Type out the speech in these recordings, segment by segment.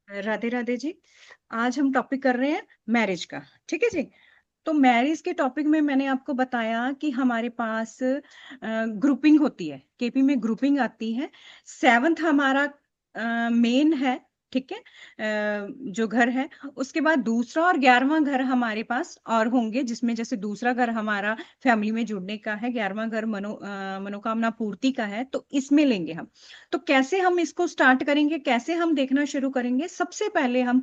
राधे राधे जी। आज हम टॉपिक कर रहे हैं मैरिज का। ठीक है जी। तो मैरिज के टॉपिक में मैंने आपको बताया कि हमारे पास ग्रुपिंग होती है, केपी में ग्रुपिंग आती है। सेवंथ हमारा मेन है। ठीक है। जो घर है, उसके बाद दूसरा और 11वां घर हमारे पास और होंगे, जिसमें जैसे दूसरा घर हमारा फैमिली में जुड़ने का है, 11वां घर मनोकामना पूर्ति का है, तो इसमें लेंगे हम। तो कैसे हम इसको स्टार्ट करेंगे, कैसे हम देखना शुरू करेंगे? सबसे पहले हम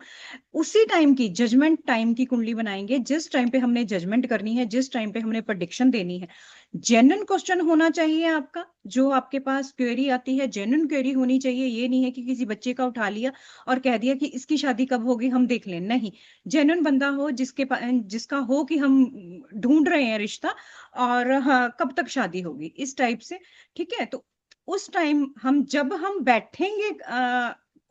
उसी टाइम की जजमेंट टाइम की कुंडली बनाएंगे, जिस टाइम पे हमने जजमेंट करनी है, जिस टाइम पे हमने प्रेडिक्शन देनी है। जेन्युइन क्वेश्चन होना चाहिए आपका। जो आपके पास क्वेरी आती है, जेन्युइन क्वेरी होनी चाहिए। ये नहीं है कि किसी बच्चे का उठा लिया और कह दिया कि इसकी शादी कब होगी, हम देख लें। नहीं, जेन्युइन बंदा हो, जिसका हो कि हम ढूंढ रहे हैं रिश्ता, और हाँ, कब तक शादी होगी, इस टाइप से। ठीक है। तो उस टाइम जब हम बैठेंगे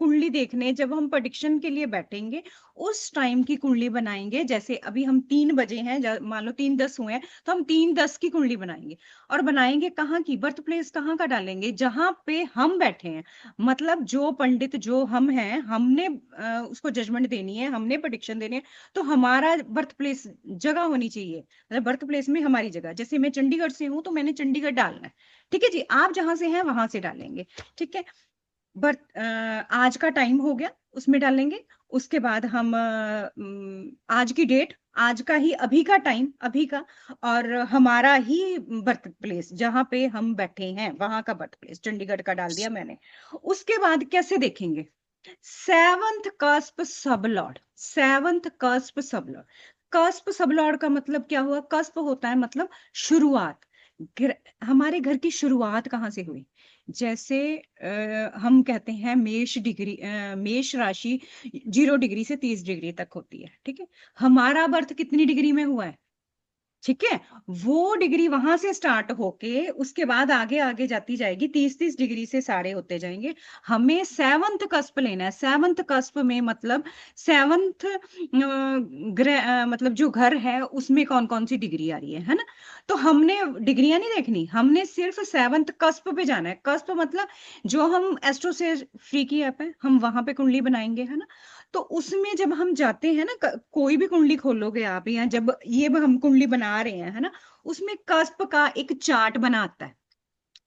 कुंडली देखने, जब हम प्रेडिक्शन के लिए बैठेंगे, उस टाइम की कुंडली बनाएंगे। जैसे अभी हम 3 बजे हैं, मान लो 3:10 हुए हैं, तो हम 3:10 की कुंडली बनाएंगे। और बनाएंगे कहाँ की, बर्थ प्लेस कहाँ का डालेंगे, जहां पे हम बैठे हैं। मतलब जो पंडित, जो हम हैं, हमने उसको जजमेंट देनी है, हमने प्रेडिक्शन देनी है। तो हमारा बर्थ प्लेस जगह होनी चाहिए, मतलब बर्थ प्लेस में हमारी जगह। जैसे मैं चंडीगढ़ से हूँ, तो मैंने चंडीगढ़ डालना है। ठीक है जी। आप जहां से हैं वहां से डालेंगे। ठीक है। बट आज का टाइम हो गया, उसमें डालेंगे। उसके बाद हम आज की डेट, आज का ही, अभी का टाइम, अभी का, और हमारा ही बर्थ प्लेस जहां पे हम बैठे हैं, वहां का बर्थ प्लेस चंडीगढ़ का डाल दिया मैंने। उसके बाद कैसे देखेंगे? Seventh cusp sub lord, seventh cusp sub Lord. Cusp sub Lord का मतलब क्या हुआ? कस्प होता है मतलब शुरुआत। हमारे घर की शुरुआत कहाँ से हुई? जैसे हम कहते हैं मेष राशि 0 डिग्री से 30 डिग्री तक होती है। ठीक है। हमारा बर्थ कितनी डिग्री में हुआ है? ठीक है। वो डिग्री वहां से स्टार्ट होके उसके बाद आगे आगे जाती जाएगी, 30-30 डिग्री से सारे होते जाएंगे। हमें सेवंथ कस्प लेना है। सेवंथ कस्प में मतलब सेवंथ ग्रह, मतलब जो घर है उसमें कौन कौन सी डिग्री आ रही है ना। तो हमने डिग्रियां नहीं देखनी, हमने सिर्फ सेवंथ कस्प पे जाना है। कस्प मतलब जो हम एस्ट्रो से फ्री की ऐप है, हम वहां पे कुंडली बनाएंगे, है ना। तो उसमें जब हम जाते हैं ना, कोई भी कुंडली खोलोगे आप, या जब ये हम कुंडली बना रहे हैं, है ना, उसमें कस्प का एक चार्ट बना आता है।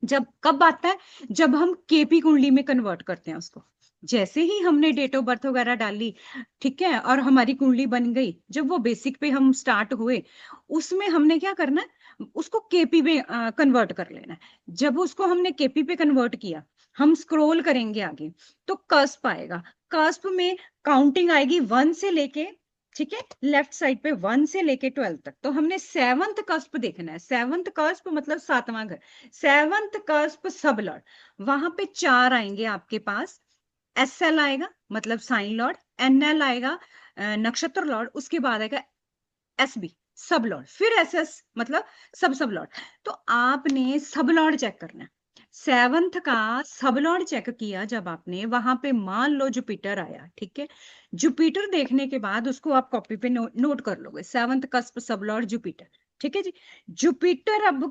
जब कब आता है? जब हम केपी कुंडली में कन्वर्ट करते हैं उसको। जैसे ही हमने डेट ऑफ बर्थ वगैरह डाली, ठीक है, और हमारी कुंडली बन गई, जब वो बेसिक पे हम स्टार्ट हुए, उसमें हमने क्या करना है? उसको केपी में कन्वर्ट कर लेना है। जब उसको हमने केपी पे कन्वर्ट किया, हम स्क्रॉल करेंगे आगे, तो कस्प आएगा। कस्प में काउंटिंग आएगी 1 से लेके, ठीक है, लेफ्ट साइड पे 1 से लेके 12 तक। तो हमने सेवंथ कस्प देखना है। सेवंथ कस्प मतलब 7वां घर। सेवंथ कस्प सब लॉर्ड, वहां पे 4 आएंगे आपके पास। एस एल आएगा, मतलब साइन लॉर्ड। एन एल आएगा, नक्षत्र लॉर्ड। उसके बाद आएगा एस बी, सब लॉर्ड। फिर एस एस मतलब सब सब लॉर्ड। तो आपने सब लॉर्ड चेक करना है। सेवंथ का सब लॉर्ड चेक किया जब आपने, वहां पे मान लो जुपिटर आया। ठीक है। जुपिटर देखने के बाद उसको आप कॉपी पे नोट कर लोगे, seventh cusp sub lord Jupiter. ठीक है जी। जुपिटर अब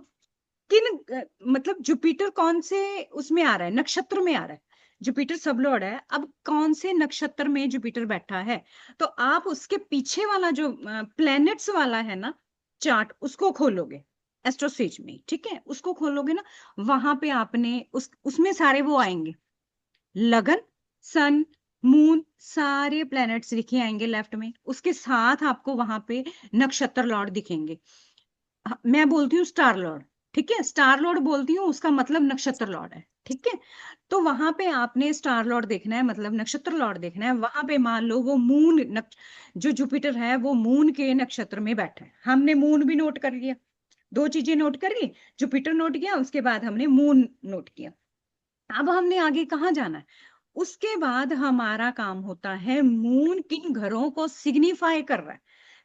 किन मतलब जुपिटर कौन से उसमें आ रहा है, नक्षत्र में आ रहा है। जुपिटर सब लॉर्ड है, अब कौन से नक्षत्र में जुपिटर बैठा है? तो आप उसके पीछे वाला जो प्लैनेट्स वाला है ना चार्ट, उसको खोलोगे एस्ट्रोसेज में। ठीक है, उसको खोलोगे ना, वहां पे आपने उसमें सारे वो आएंगे। लगन, सन, मून, सारे प्लैनेट्स लिखे आएंगे लेफ्ट में। उसके साथ आपको वहां पे नक्षत्र लॉर्ड दिखेंगे। मैं बोलती हूँ स्टार लॉर्ड। ठीक है, स्टार लॉर्ड बोलती हूँ, उसका मतलब नक्षत्र लॉर्ड है। ठीक है। तो वहां पे आपने स्टार लॉर्ड देखना है, मतलब नक्षत्र लॉर्ड देखना है। वहां पे मान लो वो जो जुपिटर है वो मून के नक्षत्र में बैठा है। हमने मून भी नोट कर लिया, 2 चीजें नोट कर ली। जुपिटर नोट किया, उसके बाद हमने मून नोट किया। अब हमने आगे कहाँ जाना है? उसके बाद हमारा काम होता है, मून किन घरों को सिग्निफाई कर रहा है,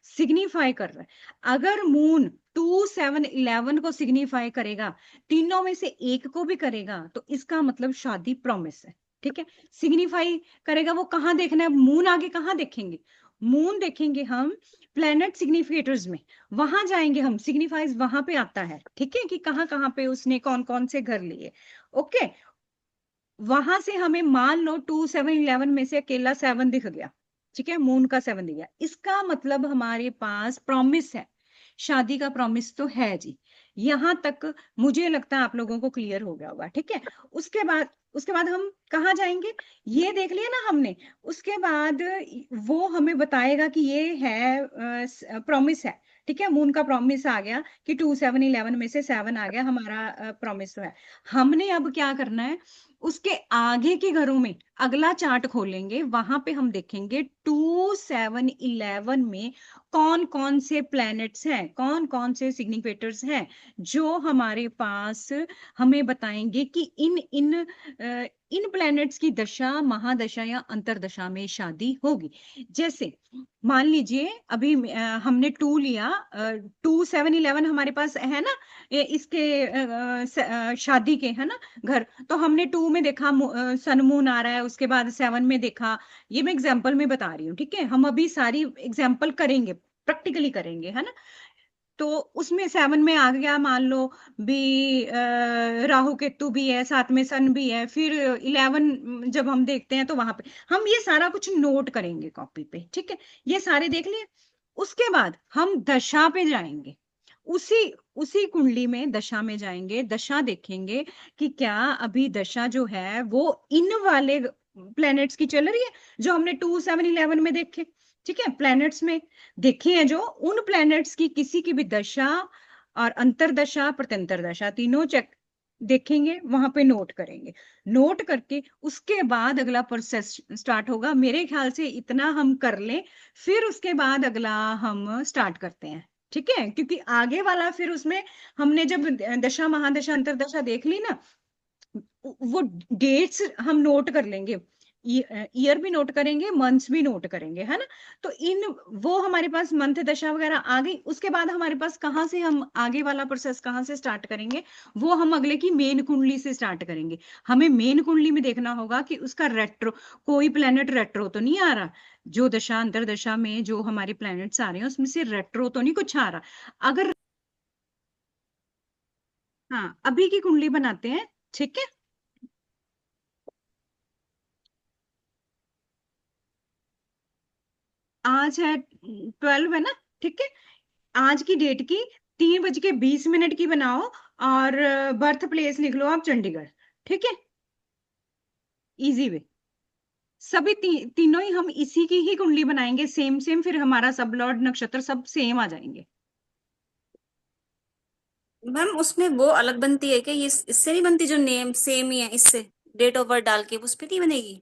सिग्निफाई कर रहा है। अगर मून 2 7 11 को सिग्निफाई करेगा, तीनों में से एक को भी करेगा, तो इसका मतलब शादी प्रॉमिस है। ठीक है। सिग्निफाई करेगा, वो कहाँ देखना है? मून आगे कहाँ देखेंगे? मून देखेंगे हम प्लेनेट सिग्निफिकेटर्स में, वहां जाएंगे हम। सिग्निफाइज वहां पे आता है, ठीक है, कि कहाँ कहाँ पे उसने कौन कौन से घर लिए। ओके। वहां से हमें मान लो 2 7 11 में से अकेला 7 दिख गया, ठीक है, मून का 7 दिख गया, इसका मतलब हमारे पास प्रॉमिस है, शादी का प्रॉमिस तो है जी। यहां तक मुझे लगता है आप लोगों को क्लियर हो गया होगा, ठीक है। उसके बाद हम कहाँ जाएंगे, ये देख लिया ना हमने। उसके बाद वो हमें बताएगा कि ये है प्रॉमिस है, ठीक है, मून का प्रॉमिस आ गया कि 2 7 11 में से 7 आ गया, हमारा प्रॉमिस तो है। हमने अब क्या करना है, उसके आगे के घरों में अगला चार्ट खोलेंगे, वहां पे हम देखेंगे 2 7 11 में कौन कौन से प्लैनेट्स हैं, कौन कौन से सिग्निफिकेटर्स हैं, जो हमारे पास हमें बताएंगे कि इन प्लैनेट्स की दशा, महादशा या अंतरदशा में शादी होगी। जैसे मान लीजिए अभी हमने 2 लिया, 2 7 11 हमारे पास है ना, इसके शादी के है ना घर। तो हमने 2 में देखा सन मून आ रहा है, उसके बाद 7 में देखा। ये मैं एग्जाम्पल में बता रही हूँ, ठीक है, हम अभी सारी एग्जाम्पल करेंगे, प्रैक्टिकली करेंगे, है ना। तो उसमें 7 में आ गया मान लो भी राहु केतु भी है, साथ में सन भी है, फिर 11 जब हम देखते हैं तो वहां पे हम ये सारा कुछ नोट करेंगे कॉपी पे, ठीक है। ये सारे देख लिए, उसके बाद हम दशा पे जाएंगे, उसी उसी कुंडली में दशा में जाएंगे, दशा देखेंगे कि क्या अभी दशा जो है वो इन वाले प्लैनेट्स की चल रही है जो हमने 2 7 11 में देखे, ठीक है, प्लैनेट्स में देखे हैं जो, उन प्लैनेट्स की किसी की भी दशा और अंतरदशा प्रत्यंतर दशा तीनों चेक देखेंगे, वहां पे नोट करेंगे। नोट करके उसके बाद अगला प्रोसेस स्टार्ट होगा, मेरे ख्याल से इतना हम कर लें, फिर उसके बाद अगला हम स्टार्ट करते हैं, ठीक है। क्योंकि आगे वाला फिर उसमें हमने जब दशा महादशा अंतरदशा देख ली ना, वो डेट्स हम नोट कर लेंगे, ईयर भी नोट करेंगे, मंथ्स भी नोट करेंगे, है ना। तो इन वो हमारे पास मंथ दशा वगैरह आ गई, उसके बाद हमारे पास कहाँ से हम आगे वाला प्रोसेस कहाँ से स्टार्ट करेंगे, वो हम अगले की मेन कुंडली से स्टार्ट करेंगे। हमें मेन कुंडली में देखना होगा कि उसका रेट्रो, कोई प्लेनेट रेट्रो तो नहीं आ रहा, जो दशा अंतरदशा में जो हमारे प्लैनेट्स आ रहे हैं उसमें से रेट्रो तो नहीं कुछ आ रहा। अगर हाँ, अभी की कुंडली बनाते हैं, ठीक है। आज है 12 है ना, ठीक है। आज की डेट की 3:20 की बनाओ, और बर्थ प्लेस लिख लो आप चंडीगढ़, ठीक है, इजी वे। सभी तीनों ही हम इसी की ही कुंडली बनाएंगे, सेम सेम, फिर हमारा सब लॉर्ड नक्षत्र सब सेम आ जाएंगे। मैम उसमें वो अलग बनती है क्या, ये इससे नहीं बनती जो नेम सेम ही है इससे, डेट ऑफ बर्थ डाल के उस पे नहीं बनेगी?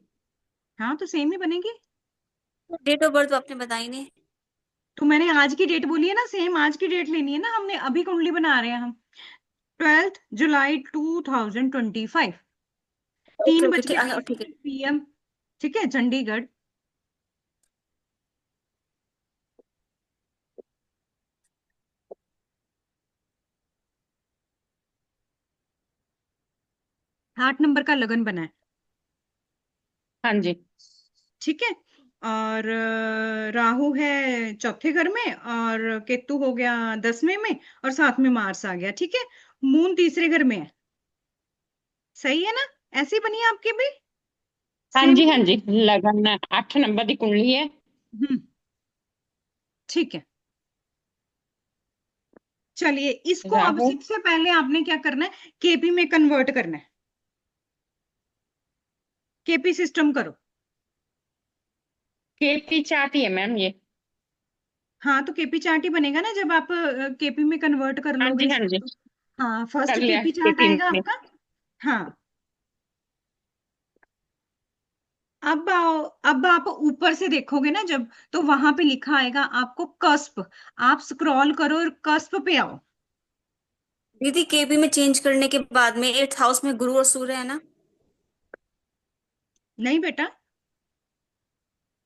हाँ, तो सेम ही बनेगी। डेट ऑफ बर्थ तो आपने बताई नहीं। तो मैंने आज की डेट बोली है ना, सेम आज की डेट लेनी है ना, हमने अभी कुंडली बना रहे हैं हम, 12 जुलाई 2025, ओके तीन ओके बज ठीक, के हाँ, बीस ठीक है। मिनट पीएम ठीक है, चंडीगढ़। 8 नंबर का लगन बना है, हाँ जी। ठीक है। और राहु है चौथे घर में, और केतु हो गया 10वें में, और साथ में मार्स आ गया, ठीक है। मून तीसरे घर में है, सही है ना। ऐसी बनी है आपकी भी, हाँ सेम। जी, हाँ जी, लगन 8 नंबर की कुंडली है। हम्म, ठीक है। चलिए, इसको अब राहु सबसे पहले आपने क्या करना है, केपी में कन्वर्ट करना है, केपी सिस्टम करो। केपी चार्ट ही है मैम ये। हाँ, तो केपी चार्ट ही बनेगा ना जब आप केपी में कन्वर्ट कर हाँ लोगे जी, हाँ इसको जी, तो। हाँ, फर्स्ट कर लिया केपी चार्ट केपी आएगा में। आपका। हाँ, अब आओ, अब आप ऊपर से देखोगे ना जब, तो वहां पे लिखा आएगा आपको कस्प, आप स्क्रॉल करो और कस्प पे आओ। दीदी केपी में चेंज करने के बाद में 8th हाउस में गुरु और सूर्य है ना? नहीं बेटा,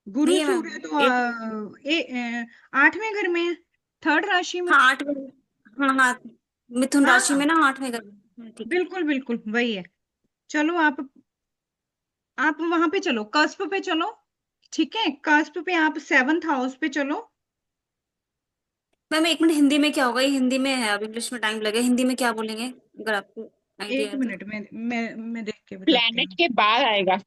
गुरु नहीं है मैम? सूर्य तो 8, 8वें घर में है, थर्ड राशि में। हाँ 8 में। हाँ हाँ, मिथुन राशि में हाँ, ना 8वें घर में। ठीक है। बिल्कुल बिल्कुल वही है। चलो आप वहां पे चलो, कस्प पे चलो, ठीक है, कस्प पे आप 7th हाउस पे चलो। मैम 1 मिनट, हिंदी में क्या होगा? ये हिंदी में है, अब इंग्लिश में टाइम लगे, हिंदी में क्या बोलेंगे अगर आपको आइडिया एक है तो। मिनट में मैं देख के बताती प्लैनेट हूँ। के बाद आएगा।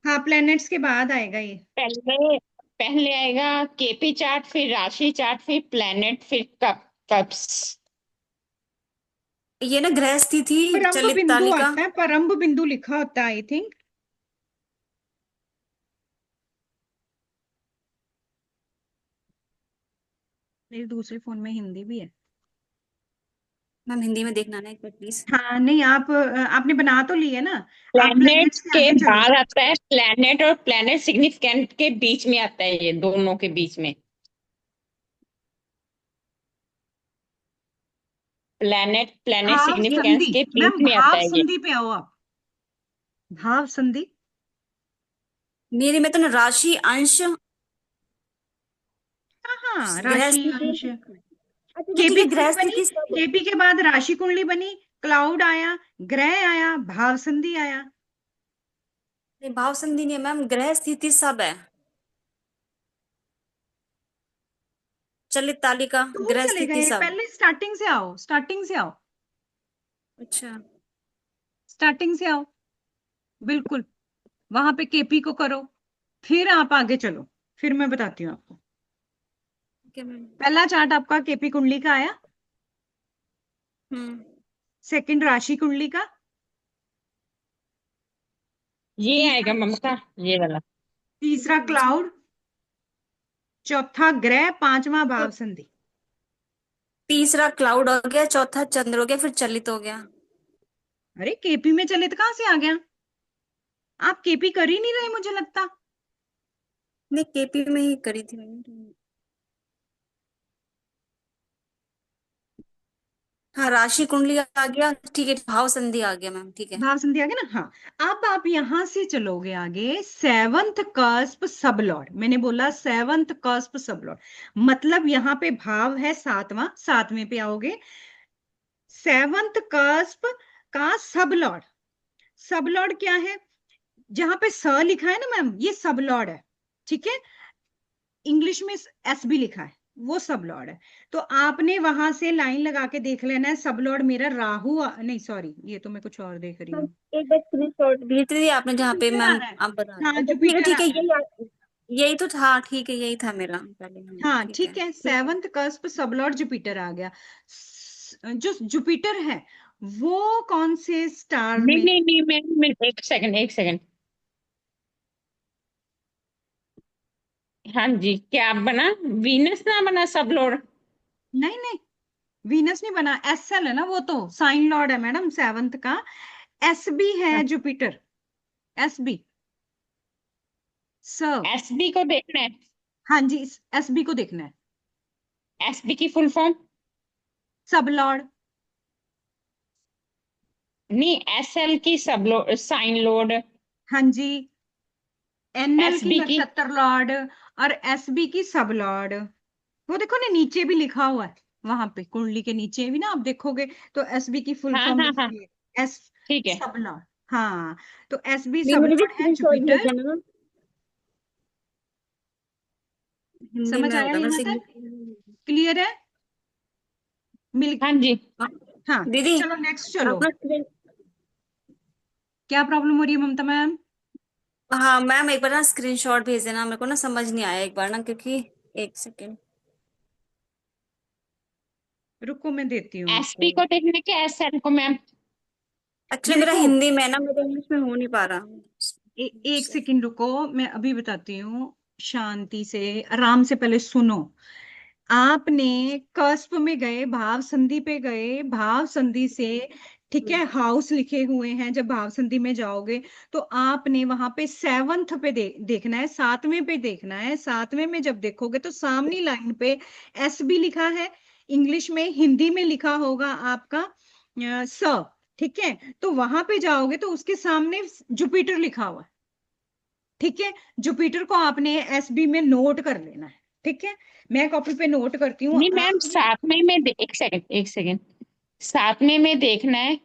हाँ, प्लैनेट्स के बाद आएगा ये। पहले पहले आएगा केपी चार्ट, फिर राशि चार्ट, फिर प्लैनेट, फिर कप्स। ये ना ग्रह स्थिति परम्ब चलित बिंदु तालिका। आता है, परम्ब बिंदु लिखा होता है आई थिंक। मेरे दूसरे फोन में हिंदी भी है। मैम हिंदी में देखना ना एक बार प्लीज। हाँ नहीं, आपने बना तो ली है ना। आप प्लैनेट प्लैनेट से के आगे चलो। बाद आता है प्लैनेट, और प्लैनेट सिग्निफिकेंट के बीच में आता है, ये दोनों के बीच में। प्लैनेट प्लैनेट भाव सिग्निफिकेंस संधि। के बीच मैम में आता भाव है ये। संधि पे आओ आप। भाव संधि। मेरे में तो ना राशि अंश हाँ हाँ, ग्रह राशि स्थिति। अंश। अच्छा अच्छा, ठीक केपी है, कुंडली ग्रह बनी। स्थिति सब। केपी के बाद राशि कुंडली बनी। क्लाउड आया। ग्रह आया, भाव संधि आया। नहीं, भाव संधि नहीं है मैम, ग्रह स्थिति सब है। चलित तालिका दूर ग्रह चले स्थिति गए, सब। पहले स्टार्टिंग से आओ, स्टार्टिंग से आओ। अच्छा। स्टार्टिंग से आओ। बिल्कुल। वहां पे केपी को करो। फिर आप आगे चलो। फिर मैं बताती हूँ आपको। ठीक है मैम। पहला चार्ट आपका केपी कुंडली का आया। हम्म। सेकंड राशि कुंडली का। ये तीसरा। आएगा ममता, ये वाला। तीसरा क्लाउड। चौथा ग्रह, पांचवा तो भाव संधि। तीसरा क्लाउड हो गया, चौथा चंद्र हो गया, फिर चलित हो गया। अरे केपी में चलित कहाँ से आ गया? आप केपी कर ही नहीं रहे मुझे लगता। नहीं, केपी में ही करी थी मैंने। हाँ, राशि कुंडली आ गया, ठीक है, भाव संधि आ गया मैम, ठीक है। भाव संधि आ गया ना, हाँ। अब आप यहां से चलोगे आगे, सेवंथ कस्प सब लॉर्ड, मैंने बोला सेवंथ कस्प सब लॉर्ड। मतलब यहाँ पे भाव है सातवां, सातवें पे आओगे। सेवंथ कस्प का सब लॉर्ड। सब लॉर्ड क्या है? जहां पे स लिखा है ना मैम, ये सब लॉर्ड है। ठीक है। इंग्लिश में एस भी लिखा है, वो सब लॉर्ड है। तो आपने वहां से लाइन लगा के देख लेना है, सब लॉर्ड मेरा राहु नहीं सॉरी, ये तो मैं कुछ और देख रही मैम हूँ। एक बार स्क्रीनशॉट भेज दीजिए आपने जहाँ पे जुपिटर आ मैम रहा है। आप बता रहे। हाँ, अच्छा ठीक है जुपिटर ठीक आ है, रहा है। यही तो था, ठीक है यही था मेरा पहले, हाँ हाँ ठीक है। ठीक है, seventh cusp sub lord Jupiter आ गया। जो जुपिटर है, वो कौन से स्टार नहीं में? नहीं नहीं, मैं एक सेकंड, एक सेकंड। हाँ जी, क्या बना? वीनस ना बना सब लोड? नहीं नहीं, वीनस नहीं बना, एस एल है ना, वो तो साइन लॉर्ड है मैडम सेवंथ का। एस बी है जुपिटर। S B. स। एसबी को देखना है। हाँ जी, एस बी को देखना है। एसबी की फुल फॉर्म? सब लॉर्ड। नहीं, एसएल की सब लोड, साइन लोड। हाँ जी। एनएल की एसबी की? नक्षत्र लॉर्ड। और एसबी की सब लॉर्ड। वो देखो ना, नीचे भी लिखा हुआ है। वहां पे कुंडली के नीचे भी ना आप देखोगे, तो एसबी की फुल हाँ फॉर्म हाँ हाँ, लिखी है, एस ठीक है। सब लॉर्ड। हाँ। तो एसबी नहीं, सब मुझे भी लॉर्ड है स्क्रीनशॉट भेज जुपिटर। देना मैम, हिंदी समझ में आया होगा यहाँ बस तक? इंग्लिश। क्लियर है? मिल। हाँ जी। हाँ, हाँ। दीदी चलो नेक्स्ट चलो। अपना स्क्रीन। क्या प्रॉब्लम हो रही है ममता मैम? हाँ मैम, एक बार ना स्क्रीनशॉट भेज देना, मेरे को ना समझ नहीं आया एक बार ना, क्योंकि एक सेकेंड। रुको, मैं देती हूँ एसपी आपको। को देखने के एसएल को मैम? एक्चुअली ये मेरा देखो, हिंदी में ना, मेरे इंग्लिश में हो नहीं पा रहा। एक सेकंड रुको, मैं अभी बताती हूँ। शांति से, आराम से पहले सुनो। आपने कस्प में गए, भाव संधि पे गए, भाव संधि से, ठीक है, हाउस लिखे हुए हैं, जब भाव संधि में जाओगे तो आपने वहां पे सेवंथ पे देखना है, सातवें पे देखना है। सातवें में जब देखोगे तो सामनी लाइन पे एस भी लिखा है। इंग्लिश में, हिंदी में लिखा होगा आपका स। ठीक है। तो वहां पे जाओगे तो उसके सामने जुपिटर लिखा हुआ है। ठीक है। जुपिटर को आपने एसबी में नोट कर लेना है। ठीक है। मैं कॉपी पे नोट करती हूँ, नहीं मैम, आप भी। सातवें में एक सेकंड, एक सेकंड। सातवें में देखना है,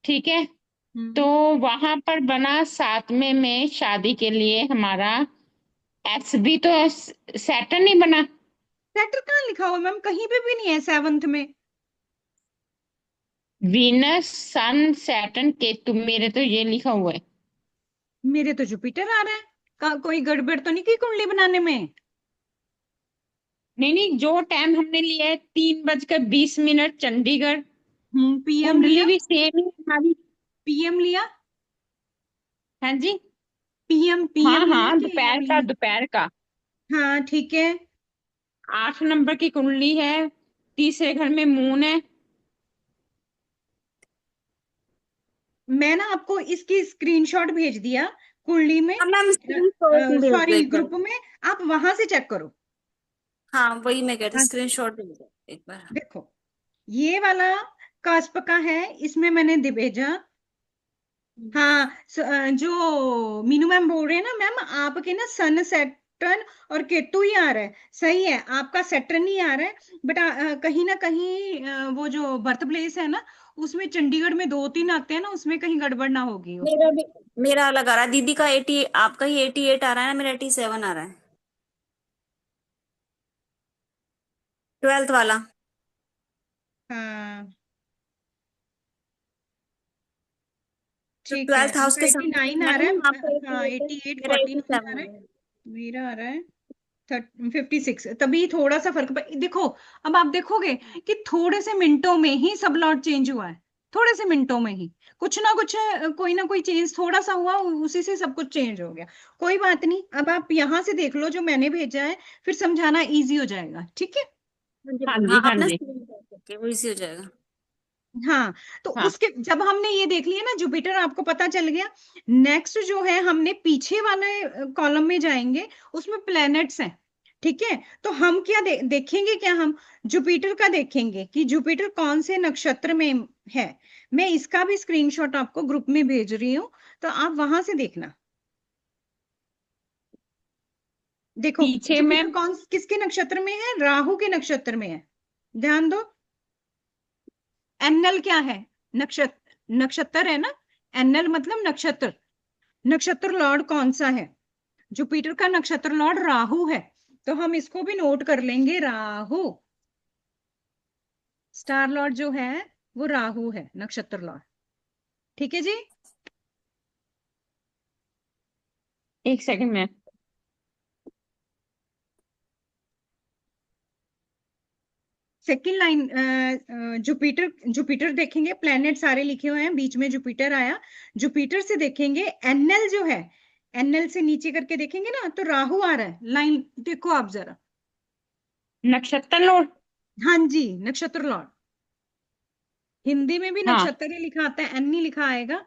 ठीक है। तो हम्म। वहां पर बना सातवें में शादी के लिए हमारा एसबी, तो सैटर्न नहीं बना? सेक्टर कहाँ लिखा हुआ मैम? कहीं पे भी नहीं है सेवंथ में। वीनस सन सैटर्न केतु, मेरे तो ये लिखा हुआ है। मेरे तो जुपिटर आ रहा है। कोई गड़बड़ तो नहीं की कुंडली बनाने में? नहीं नहीं, जो टाइम हमने लिया है 3:20 चंडीगढ़, पीएम कुंडली लिया? भी सेम ही हमारी। पीएम लिया? हाँ जी। पीएम हाँ पीएम लिया हाँ, कि एएम दोपहर का लिया? दोपहर का। हाँ ठीक है। 8 नंबर की कुंडली है, तीसरे घर में मून है। मैं ना आपको इसकी स्क्रीनशॉट भेज दिया कुंडली में। हाँ मैम, स्क्रीन शॉट भेज दो सॉरी, एक बार। ग्रुप में। आप वहां से चेक करो। हाँ वही मैं कह रही, हाँ, स्क्रीन शॉट भेज दो एक बार। देखो, ये वाला कास्प का है, इसमें मैंने भेजा। हाँ, जो मीनू मैम बोल रहे हैं ना मैम, आपके ना सन सैटर्न और केतु ही आ रहा है, सही है, आपका सैटर्न ही आ रहा है। बट कहीं ना कहीं वो जो बर्थ प्लेस है ना, उसमें चंडीगढ़ में 2-3 आते हैं ना, उसमें कहीं गड़बड़ ना होगी हो। मेरा भी, मेरा अलग आ रहा है, दीदी का 80, आपका ही 88 आ रहा है ना, मेरा 87 आ रहा है, 12th वाला। हाँ तो ठीक है, 12th हाउस आपका के एट्टी सामने नाइन देखना आ है रहा ना, है। आपका हाँ 88 है, 88, मेरा 49 आ 87 रहा है। है। मेरा आ रहा है 56। तभी थोड़ा सा देखो, अब आप देखोगे कि थोड़े से मिनटों में ही सब लॉट चेंज हुआ है। थोड़े से मिनटों में ही कुछ ना कुछ कोई ना कोई चेंज थोड़ा सा हुआ, उसी से सब कुछ चेंज हो गया। कोई बात नहीं, अब आप यहाँ से देख लो जो मैंने भेजा है, फिर समझाना इजी हो जाएगा, ठीक है? हाँ जी हाँ मैम, जी, हाँ हाँ अपना जी। स्क्रीन शॉट करके वो इजी हो जाएगा। हाँ, तो हाँ, उसके जब हमने ये देख लिया ना जुपिटर, आपको पता चल गया। नेक्स्ट जो है, हमने पीछे वाले कॉलम में जाएंगे, उसमें प्लैनेट्स हैं। ठीक है, तो हम क्या देखेंगे, क्या हम जुपिटर का देखेंगे कि जुपिटर कौन से नक्षत्र में है। मैं इसका भी स्क्रीनशॉट आपको ग्रुप में भेज रही हूँ, तो आप वहां से देखना। देखो, पीछे जुपिटर में। कौन किसके नक्षत्र में है? राहु के नक्षत्र में है। ध्यान दो। एनएल क्या है? नक्षत्र, नक्षत्र है ना। एनएल मतलब नक्षत्र। नक्षत्र लॉर्ड कौन सा है? जुपिटर का नक्षत्र लॉर्ड राहु है। तो हम इसको भी नोट कर लेंगे, राहु। स्टार लॉर्ड जो है वो राहु है, नक्षत्र लॉर्ड। ठीक है जी। 1 सेकंड में। सेकंड लाइन, जुपिटर, जुपिटर देखेंगे, प्लेनेट सारे लिखे हुए हैं, बीच में जुपिटर आया। जुपिटर से देखेंगे एनएल जो है, एनएल से नीचे करके देखेंगे ना, तो राहु आ रहा है। लाइन देखो आप जरा। नक्षत्र लोड। हाँ जी, नक्षत्र लॉर्ड। हिंदी में भी हाँ नक्षत्र ही लिखा आता है, एन नहीं लिखा आएगा।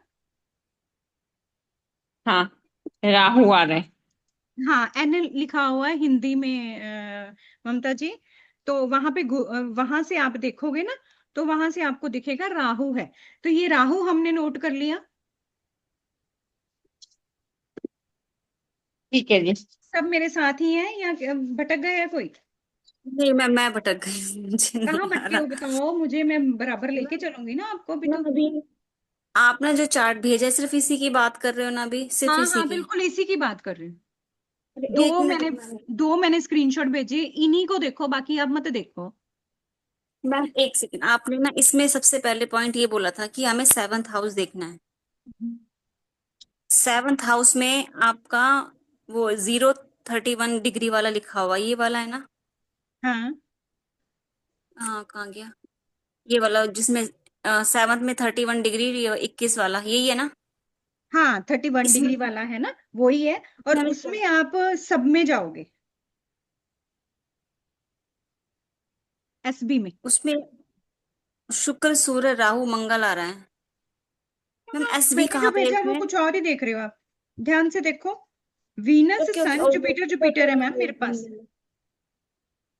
हाँ, राहु आ रहा है। हाँ, एन लिखा हुआ है हिंदी में, ममता जी। तो वहां पे वहां से आप देखोगे ना, तो वहां से आपको दिखेगा राहु है। तो ये राहु हमने नोट कर लिया। ठीक है जी। सब मेरे साथ ही हैं या भटक गए है कोई? नहीं मैम, मैं भटक गई मुझे कहाँ नहीं आ भटके रहा। हो बताओ मुझे, मैं बराबर लेके मैम, चलूंगी ना आपको भी मैम तो। अभी आपने जो चार्ट भेजा है, सिर्फ इसी की बात कर रहे हो ना, अभी सिर्फ हाँ इसी हाँ, की? बिल्कुल इसी की बात कर रही हूँ। अरे एक दो मिनट मैंने मैम। दो मैंने स्क्रीनशॉट भेजे, इन्हीं को देखो, बाकी आप मत देखो। मैम एक सेकंड, आपने ना इसमें सबसे पहले पॉइंट ये बोला था कि हमें 7th हाउस देखना है। 7th हाउस में आपका वो 031 डिग्री वाला लिखा हुआ, ये वाला है ना? हाँ हाँ कहाँ गया, ये वाला जिसमें 7th में 31 डिग्री, 21 वाला, यही है ना? हाँ, 31 डिग्री इसमें वाला है ना, वही है। और मैम उसमें आप सब में जाओगे, एसबी में। उसमें शुक्र सूर्य राहु मंगल आ रहा है। मैम एसबी मैंने जो कहाँ पे है भेजा वो इसमें? कुछ और ही देख रहे हो आप। ध्यान से देखो। वीनस ओके ओके, सन जुपिटर जुपिटर है मैम मेरे पास।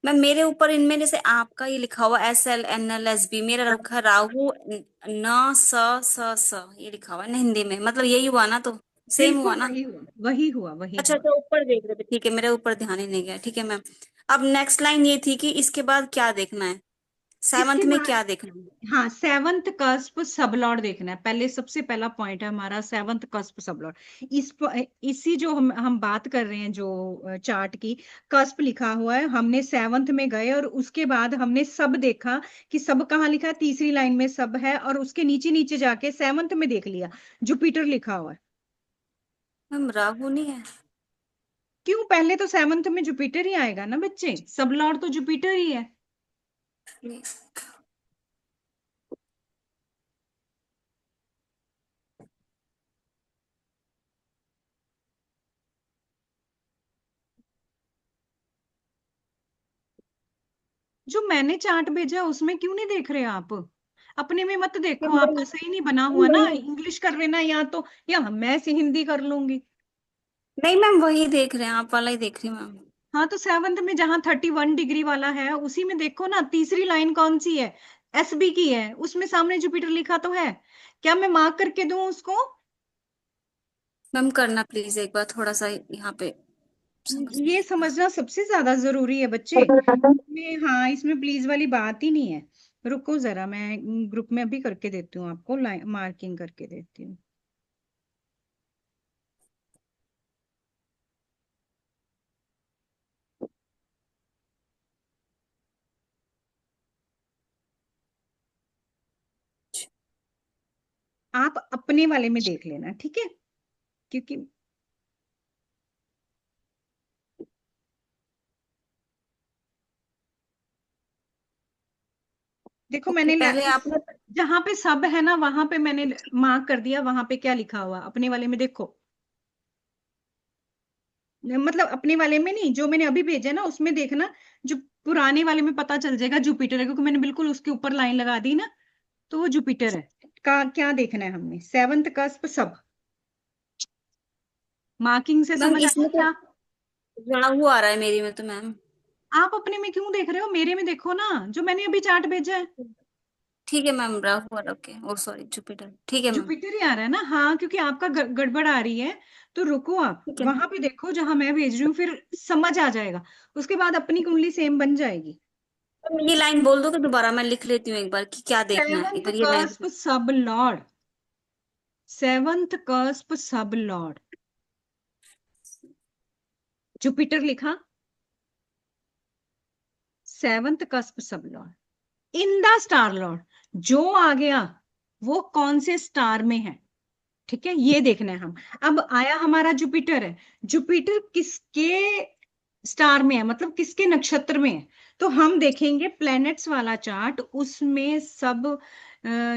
मैम मेरे ऊपर इनमें जैसे आपका ये लिखा हुआ SLNLSB, मेरा रखा राहु न स ये लिखा हुआ है ना हिंदी में, मतलब यही हुआ ना, तो सेम हुआ बिल्कुल ना? वही हुआ, वही हुआ, वही अच्छा हुआ। अच्छा, ऊपर देख रहे थे, ठीक है, मेरे ऊपर ध्यान ही नहीं गया, ठीक है मैम। अब नेक्स्ट लाइन ये थी कि इसके बाद क्या देखना है, सेवंथ इसके में बाद क्या देखना है? हाँ, सेवंथ कस्प सबलॉर्ड देखना है। पहले सबसे पहला पॉइंट है हमारा सेवंथ कस्प सबलॉर्ड। इसी जो हम बात कर रहे हैं, जो चार्ट की कस्प लिखा हुआ है, हमने सेवंथ में गए और उसके बाद हमने सब देखा कि सब कहाँ लिखा है, तीसरी लाइन में सब है, और उसके नीचे नीचे जाके सेवंथ में देख लिया जुपिटर लिखा हुआ है। मैम राहु नहीं है? क्यों? पहले तो सेवंथ में जुपिटर ही आएगा ना बच्चे, सबलॉर्ड तो जुपिटर ही है। ये- जो मैंने चार्ट भेजा उसमें क्यों नहीं देख रहे आप? अपने में मत देखो, मैम आपका वही सही नहीं बना हुआ ना, इंग्लिश कर लेना या तो, या मैं से हिंदी कर लूंगी। नहीं मैम, वही देख रहे हैं, आप वाला ही देख रही हूँ मैम। हाँ, तो सेवंथ में जहां 31 डिग्री वाला है उसी में देखो ना, तीसरी लाइन कौन सी है? एसबी की है, उसमें सामने जुपिटर लिखा तो है। क्या मैं मार्क करके दूं उसको? मैम करना प्लीज एक बार थोड़ा सा यहाँ पे समझ। ये समझना सबसे ज्यादा जरूरी है बच्चे। में हाँ, इसमें प्लीज वाली बात ही नहीं है। रुको जरा, मैं ग्रुप में अभी करके देती हूँ आपको, मार्किंग करके देती हूँ। आप अपने वाले में देख लेना, ठीक है? क्योंकि देखो, ओके, मैंने पहले आपने। जहां पे सब है ना वहां पे मैंने मार्क कर दिया, वहां पे क्या लिखा हुआ अपने वाले में देखो। मतलब अपने वाले में नहीं, जो मैंने अभी भेजा ना उसमें देखना। जो पुराने वाले में पता चल जाएगा जुपिटर है, क्योंकि मैंने बिल्कुल उसके ऊपर लाइन लगा दी ना, तो वो जुपिटर है। का क्या देखना है हमने? सेवंथ कस्प सब। मार्किंग से मैम समझ आया इसमें तो क्या? राहु आ रहा है मेरी में तो मैम। आप अपने में क्यों देख रहे हो? मेरे में देखो ना, जो मैंने अभी चार्ट भेजा है। ठीक है मैम, राहु आ रहा, ओके, ओ सॉरी जुपिटर, ठीक है मैम। जुपिटर ही आ रहा है ना? हाँ, क्योंकि आपका गड़बड़ आ रही है। तो रुको, आप ठीक है वहां पे देखो जहां मैं भेज रही हूँ, फिर समझ आ जाएगा। उसके बाद अपनी कुंडली सेम बन जाएगी। मैम, ये लाइन बोल दो कि दोबारा मैं लिख लेती हूँ एक बार कि क्या देखना है, एक सेवंथ बार ये line. Cusp sub lord. Seventh cusp sub lord, Jupiter लिखा। Seventh cusp sub lord in the star lord, जो आ गया वो कौन से स्टार में है, ठीक है? ये देखना है हम। अब आया हमारा जुपिटर है, जुपिटर किसके स्टार में है, मतलब किसके नक्षत्र में है? तो हम देखेंगे प्लैनेट्स वाला चार्ट, उसमें सब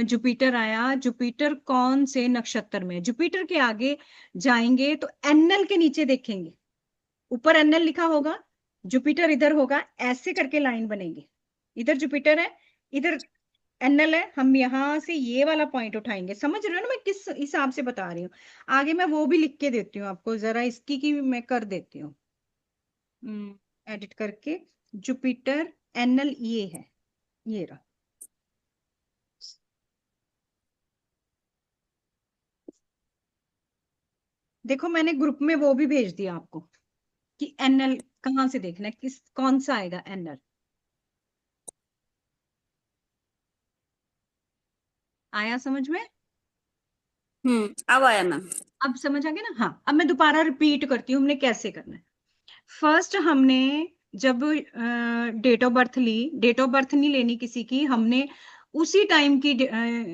जुपिटर आया। जुपिटर कौन से नक्षत्र में है? जुपिटर के आगे जाएंगे तो एनएल के नीचे देखेंगे, ऊपर एनएल लिखा होगा, जुपिटर इधर होगा, ऐसे करके लाइन बनेगी। इधर जुपिटर है, इधर एनएल है। हम यहां से ये वाला पॉइंट उठाएंगे। समझ रहे हो ना मैं किस हिसाब से बता रही हूँ? आगे मैं वो भी लिख के देती हूँ आपको, जरा इसकी की भी मैं कर देती हूँ एडिट करके। जुपिटर एनएल ये है, ये रहा। देखो, मैंने ग्रुप में वो भी भेज दिया आपको कि एनएल कहाँ से देखना है, किस कौन सा आएगा एनएल। आया समझ में? अब आया मैम। अब समझ आ गया ना? हाँ, अब मैं दोबारा रिपीट करती हूँ हमने कैसे करना है। फर्स्ट हमने जब डेट ऑफ बर्थ ली, डेट ऑफ बर्थ नहीं लेनी किसी की, हमने उसी टाइम की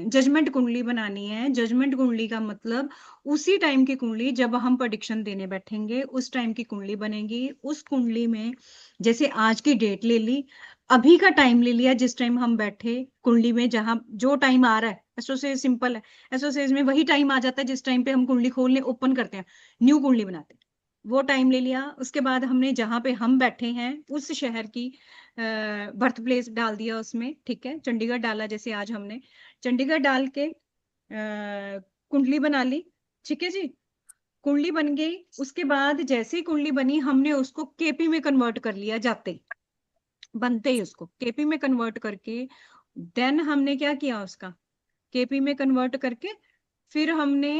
जजमेंट कुंडली बनानी है। जजमेंट कुंडली का मतलब उसी टाइम की कुंडली, जब हम प्रेडिक्शन देने बैठेंगे उस टाइम की कुंडली बनेगी। उस कुंडली में जैसे आज की डेट ले ली, अभी का टाइम ले लिया, जिस टाइम हम बैठे कुंडली में, जहां जो टाइम आ रहा है, एसोसिएट सिंपल है। एसोसिएट में वही टाइम आ जाता है जिस टाइम पे हम कुंडली खोलने ओपन करते हैं, न्यू कुंडली बनाते हैं, वो टाइम ले लिया। उसके बाद हमने जहां पे हम बैठे हैं उस शहर की बर्थ प्लेस डाल दिया उसमें, ठीक है? चंडीगढ़ डाला, जैसे आज हमने चंडीगढ़ डाल के कुंडली बना ली, ठीक है जी? कुंडली बन गई। उसके बाद जैसे ही कुंडली बनी, हमने उसको केपी में कन्वर्ट कर लिया, जाते ही बनते ही उसको केपी में कन्वर्ट करके, देन हमने क्या किया उसका, केपी में कन्वर्ट करके फिर हमने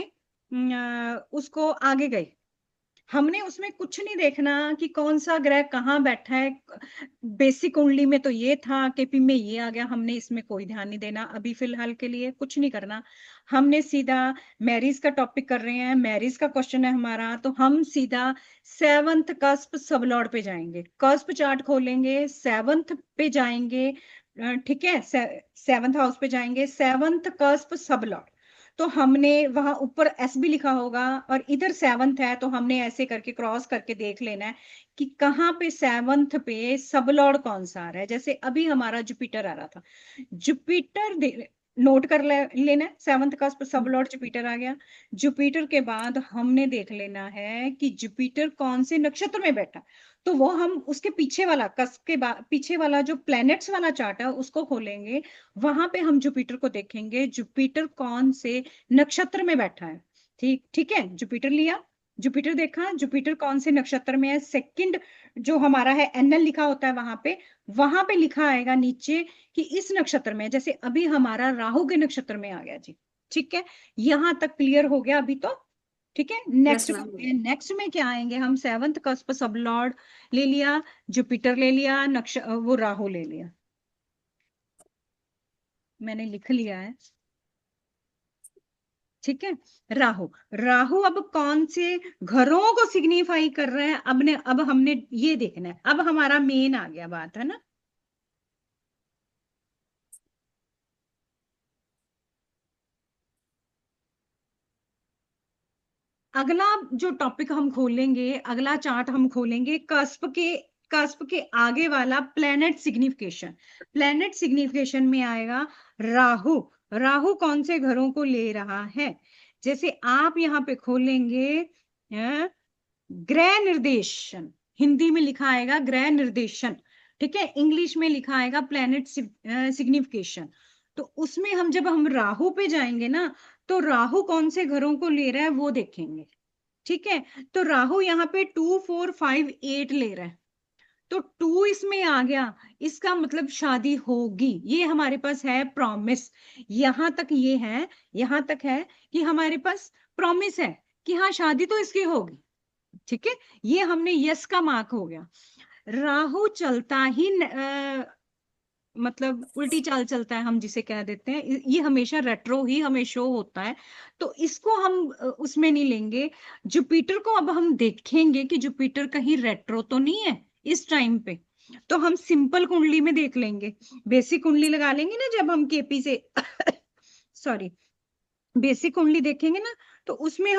उसको आगे गए। हमने उसमें कुछ नहीं देखना कि कौन सा ग्रह कहाँ बैठा है। बेसिक कुंडली में तो ये था, केपी में ये आ गया, हमने इसमें कोई ध्यान नहीं देना अभी फिलहाल के लिए, कुछ नहीं करना। हमने सीधा मैरिज का टॉपिक कर रहे हैं, मैरिज का क्वेश्चन है हमारा, तो हम सीधा 7th कस्प सबलॉर्ड पे जाएंगे। कस्प चार्ट खोलेंगे, 7th पे जाएंगे, ठीक है, 7th हाउस पे जाएंगे, 7th कस्प सबलॉर्ड। तो हमने वहां ऊपर एस भी लिखा होगा और इधर 7th है, तो हमने ऐसे करके क्रॉस करके देख लेना है कि कहाँ पे 7th पे सबलॉर्ड कौन सा आ रहा है। जैसे अभी हमारा जुपिटर आ रहा था, जुपिटर नोट कर लेना है, 7th का सबलॉर्ड जुपिटर आ गया। जुपिटर के बाद हमने देख लेना है कि जुपिटर कौन से नक्षत्र में बैठा, तो वो हम उसके पीछे वाला कस्प के बाद पीछे वाला जो प्लैनेट्स वाला चार्ट है उसको खोलेंगे, वहां पे हम जुपिटर को देखेंगे, जुपिटर कौन से नक्षत्र में बैठा है। ठीक ठीक है, जुपिटर लिया, जुपिटर देखा, जुपिटर कौन से नक्षत्र में है, सेकंड जो हमारा है एनएल लिखा होता है वहां पे लिखा आएगा नीचे कि इस नक्षत्र में, जैसे अभी हमारा राहु के नक्षत्र में आ गया जी। ठीक है, यहां तक क्लियर हो गया अभी तो। ठीक है, यस नेक्स्ट मैम। करते हैं। नेक्स्ट में क्या आएंगे हम, 7th कस्प सब लॉर्ड ले लिया, जुपिटर ले लिया, वो राहु ले लिया, मैंने लिख लिया है। ठीक है, राहु, राहु अब कौन से घरों को सिग्निफाई कर रहे हैं, अब हमने ये देखना है, अब हमारा मेन आ गया बात, है ना। अगला जो टॉपिक हम खोलेंगे, अगला चार्ट हम खोलेंगे कस्प के आगे वाला प्लेनेट सिग्निफिकेशन। प्लेनेट सिग्निफिकेशन में आएगा राहु, राहु कौन से घरों को ले रहा है। जैसे आप यहाँ पे खोलेंगे ग्रह निर्देशन, हिंदी में लिखा आएगा ग्रह निर्देशन, ठीक है, इंग्लिश में लिखा आएगा प्लेनेट सिग्निफिकेशन। तो उसमें हम जब हम राहु पे जाएंगे ना, तो राहु कौन से घरों को ले रहा है वो देखेंगे। ठीक है, तो राहु यहाँ पे 2 4 5 8 ले रहा है, तो 2 इसमें आ गया, इसका मतलब शादी होगी, ये हमारे पास है प्रॉमिस। यहां तक ये है, यहां तक है कि हमारे पास प्रॉमिस है कि हाँ शादी तो इसकी होगी। ठीक है, ये हमने यस का मार्क हो गया। राहु चलता ही मतलब उल्टी चाल चलता है, हम जिसे कह देते हैं, ये हमेशा रेट्रो ही हमें शो होता है, तो इसको हम उसमें नहीं लेंगे। जुपिटर को अब हम देखेंगे कि जुपिटर कहीं रेट्रो तो नहीं है इस टाइम पे, तो हम सिंपल कुंडली में देख लेंगे, बेसिक कुंडली लगा लेंगे ना जब हम केपी से सॉरी बेसिक कुंडली देखेंगे ना, तो उसमें